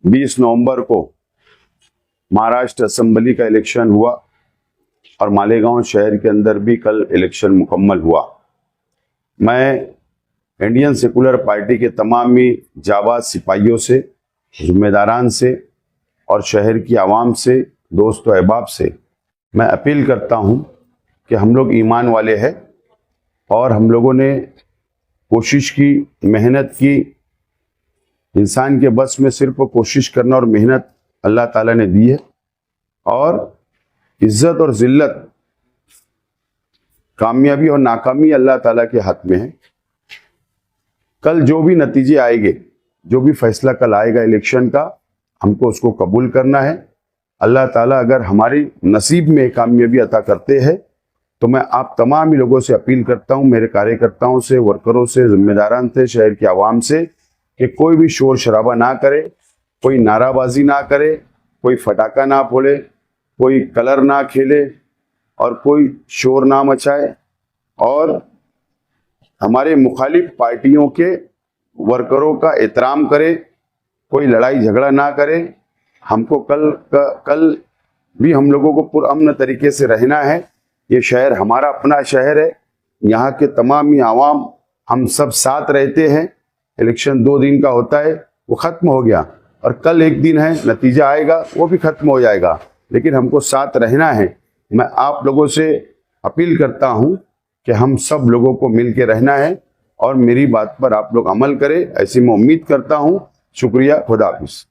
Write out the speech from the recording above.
20 नवंबर को महाराष्ट्र असेंबली का इलेक्शन हुआ और मालेगांव शहर के अंदर भी कल इलेक्शन मुकम्मल हुआ। मैं इंडियन सेकुलर पार्टी के तमाम ही जाबाज सिपाहियों से, जिम्मेदारान से और शहर की आवाम से, दोस्त व अहबाब से मैं अपील करता हूं कि हम लोग ईमान वाले हैं और हम लोगों ने कोशिश की, मेहनत की। इंसान के बस में सिर्फ कोशिश करना और मेहनत अल्लाह ताला ने दी है, और इज्जत और जिल्लत, कामयाबी और नाकामी अल्लाह ताला के हाथ में है। कल जो भी नतीजे आएंगे, जो भी फैसला कल आएगा इलेक्शन का, हमको उसको कबूल करना है। अल्लाह ताला अगर हमारी नसीब में कामयाबी अता करते हैं तो मैं आप तमाम ही लोगों से अपील करता हूं, मेरे कार्यकर्ताओं से, वर्करों से, जिम्मेदारान से, शहर की आवाम से, कि कोई भी शोर शराबा ना करे, कोई नाराबाजी ना करे, कोई फटाका ना फोड़े, कोई कलर ना खेले और कोई शोर ना मचाए, और हमारे मुखालिफ पार्टियों के वर्करों का एहतराम करे, कोई लड़ाई झगड़ा ना करे। हमको कल भी हम लोगों को पुरअमन तरीके से रहना है। ये शहर हमारा अपना शहर है, यहाँ के तमाम ही आवाम हम सब साथ रहते हैं। इलेक्शन 2 दिन का होता है, वो ख़त्म हो गया, और कल 1 दिन है, नतीजा आएगा, वो भी ख़त्म हो जाएगा, लेकिन हमको साथ रहना है। मैं आप लोगों से अपील करता हूँ कि हम सब लोगों को मिल के रहना है और मेरी बात पर आप लोग अमल करें, ऐसी मैं उम्मीद करता हूँ। शुक्रिया, खुदा हाफिज़।